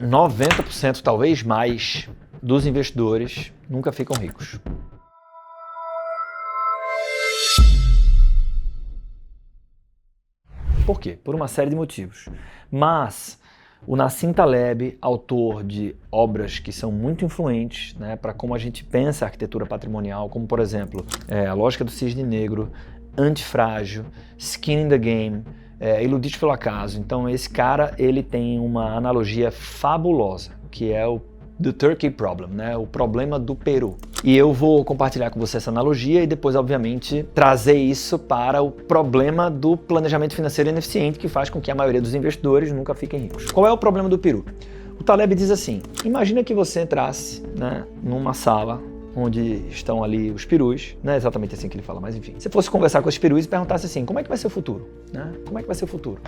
90%, talvez mais, dos investidores nunca ficam ricos. Por quê? Por uma série de motivos. Mas o Nassim Taleb, autor de obras que são muito influentes, né, para como a gente pensa a arquitetura patrimonial, como por exemplo, A Lógica do Cisne Negro, Antifrágil, Skin in the Game, Iludidos pelo Acaso. Então esse cara, ele tem uma analogia fabulosa, que é o The Turkey Problem, né? O problema do Peru. E eu vou compartilhar com você essa analogia e depois, obviamente, trazer isso para o problema do planejamento financeiro ineficiente que faz com que a maioria dos investidores nunca fiquem ricos. Qual é o problema do Peru? O Taleb diz assim, imagina que você entrasse, né, numa sala onde estão ali os perus, não é exatamente assim que ele fala, mas enfim. Se fosse conversar com os perus e perguntasse assim, como é que vai ser o futuro? Né? Como é que vai ser o futuro?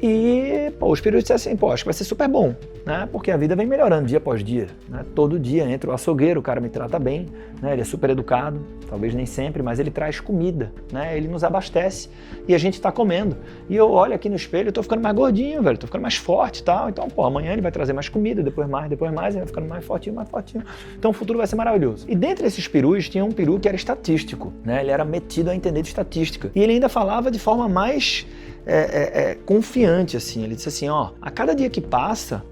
E os perus dissessem assim, acho que vai ser super bom, né? Porque a vida vem melhorando dia após dia, né? Todo dia entra o açougueiro, o cara me trata bem, né? Ele é super educado, talvez nem sempre, mas ele traz comida, né? Ele nos abastece e a gente está comendo. E eu olho aqui no espelho, eu tô ficando mais gordinho, velho, tô ficando mais forte e tal. Então, amanhã ele vai trazer mais comida, depois mais, ele vai ficando mais fortinho, mais fortinho. Então o futuro vai ser maravilhoso. E dentre esses perus, tinha um peru que era estatístico, né? Ele era metido a entender de estatística. E ele ainda falava de forma mais confiante, assim. Ele disse assim, a cada dia que passa,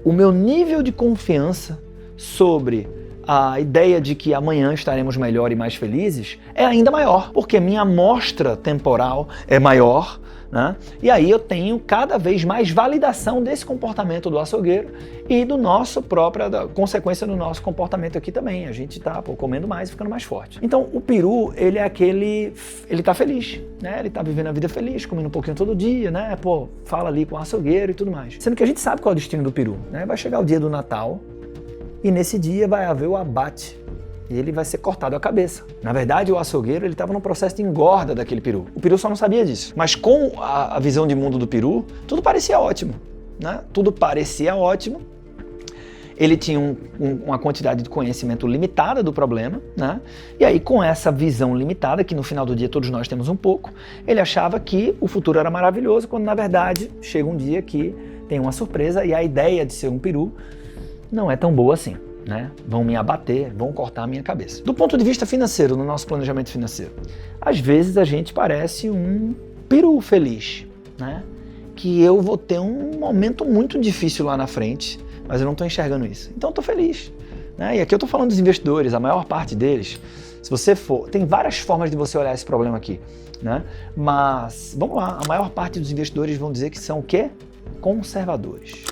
o meu nível de confiança sobre a ideia de que amanhã estaremos melhor e mais felizes é ainda maior, porque minha amostra temporal é maior, né? E aí eu tenho cada vez mais validação desse comportamento do açougueiro e do nosso próprio, da consequência do nosso comportamento aqui também. A gente tá comendo mais e ficando mais forte. Então o peru, ele é aquele, ele tá feliz, né? Ele tá vivendo a vida feliz, comendo um pouquinho todo dia, né? Fala ali com o açougueiro e tudo mais. Sendo que a gente sabe qual é o destino do peru, né? Vai chegar o dia do Natal e nesse dia vai haver o abate. E ele vai ser cortado a cabeça. Na verdade, o açougueiro estava num processo de engorda daquele peru. O peru só não sabia disso. Mas com a visão de mundo do peru, tudo parecia ótimo, né? Tudo parecia ótimo. Ele tinha uma quantidade de conhecimento limitada do problema, né? E aí, com essa visão limitada, que no final do dia todos nós temos um pouco, ele achava que o futuro era maravilhoso, quando na verdade chega um dia que tem uma surpresa e a ideia de ser um peru não é tão boa assim. Né? Vão me abater, vão cortar a minha cabeça. Do ponto de vista financeiro, no nosso planejamento financeiro, às vezes a gente parece um peru feliz, né? Que eu vou ter um momento muito difícil lá na frente, mas eu não estou enxergando isso. Então eu estou feliz, né? E aqui eu estou falando dos investidores, a maior parte deles, se você for, tem várias formas de você olhar esse problema aqui, né? Mas, vamos lá, a maior parte dos investidores vão dizer que são o quê? Conservadores.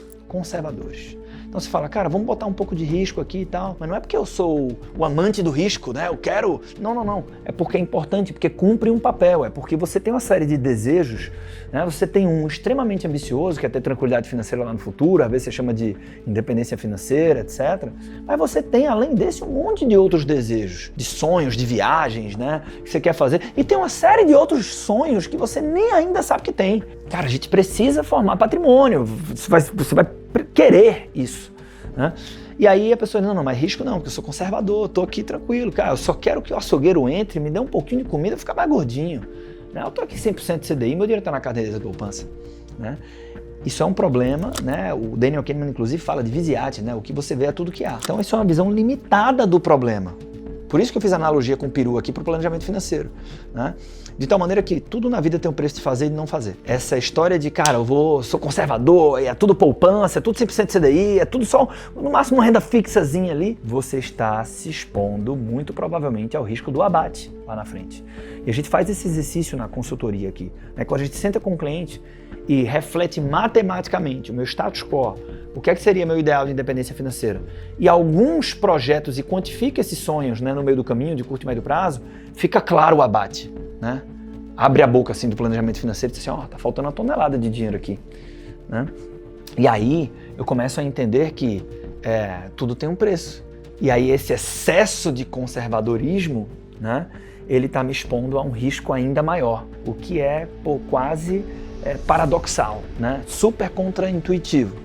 Então você fala, cara, vamos botar um pouco de risco aqui e tal, mas não é porque eu sou o amante do risco, né? Eu quero... Não. É porque é importante, porque cumpre um papel, é porque você tem uma série de desejos, né? Você tem um extremamente ambicioso, que é ter tranquilidade financeira lá no futuro, às vezes você chama de independência financeira, etc. Mas você tem, além desse, um monte de outros desejos, de sonhos, de viagens, né? Que você quer fazer. E tem uma série de outros sonhos que você nem ainda sabe que tem. Cara, a gente precisa formar patrimônio, você vai querer isso, né? E aí a pessoa diz, não, mas risco não, porque eu sou conservador, tô aqui tranquilo, cara, eu só quero que o açougueiro entre, me dê um pouquinho de comida e ficar mais gordinho, né? Eu tô aqui 100% de CDI, meu dinheiro tá na caderneta de poupança, né? Isso é um problema, né? O Daniel Kahneman, inclusive, fala de Viziate, né? O que você vê é tudo que há. Então isso é uma visão limitada do problema. Por isso que eu fiz a analogia com o peru aqui para o planejamento financeiro, né? De tal maneira que tudo na vida tem um preço de fazer e de não fazer. Essa história de, cara, sou conservador, é tudo poupança, é tudo 100% CDI, é tudo só, no máximo, uma renda fixazinha ali. Você está se expondo, muito provavelmente, ao risco do abate lá na frente. E a gente faz esse exercício na consultoria aqui, né? Quando a gente senta com o cliente e reflete matematicamente o meu status quo, o que é que seria meu ideal de independência financeira, e alguns projetos e quantifica esses sonhos, né, no meio do caminho, de curto e médio prazo, fica claro o abate, né? Abre a boca assim do planejamento financeiro e diz assim, tá faltando uma tonelada de dinheiro aqui, né? E aí eu começo a entender que tudo tem um preço. E aí esse excesso de conservadorismo, né, ele está me expondo a um risco ainda maior, o que é quase paradoxal, né? Super contraintuitivo.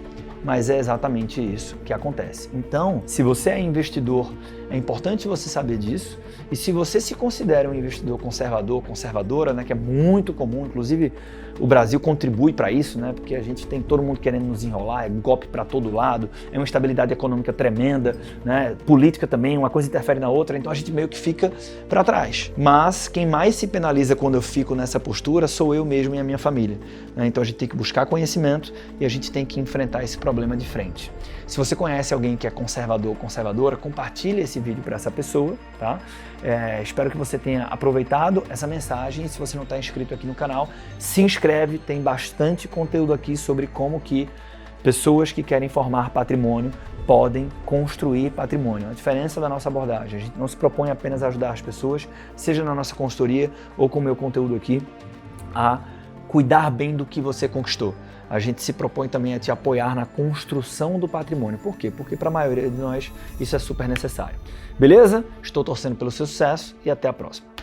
Mas é exatamente isso que acontece. Então, se você é investidor, é importante você saber disso. E se você se considera um investidor conservador, conservadora, né, que é muito comum, inclusive o Brasil contribui para isso, né? Porque a gente tem todo mundo querendo nos enrolar, é golpe para todo lado, é uma instabilidade econômica tremenda, né? Política também, uma coisa interfere na outra, então a gente meio que fica para trás. Mas quem mais se penaliza quando eu fico nessa postura sou eu mesmo e a minha família, né? Então a gente tem que buscar conhecimento e a gente tem que enfrentar esse problema de frente. Se você conhece alguém que é conservador ou conservadora, compartilhe esse vídeo para essa pessoa, tá? Espero que você tenha aproveitado essa mensagem e se você não está inscrito aqui no canal, se inscreve, tem bastante conteúdo aqui sobre como que pessoas que querem formar patrimônio podem construir patrimônio. A diferença da nossa abordagem, a gente não se propõe apenas a ajudar as pessoas, seja na nossa consultoria ou com o meu conteúdo aqui, a cuidar bem do que você conquistou. A gente se propõe também a te apoiar na construção do patrimônio. Por quê? Porque para a maioria de nós isso é super necessário. Beleza? Estou torcendo pelo seu sucesso e até a próxima.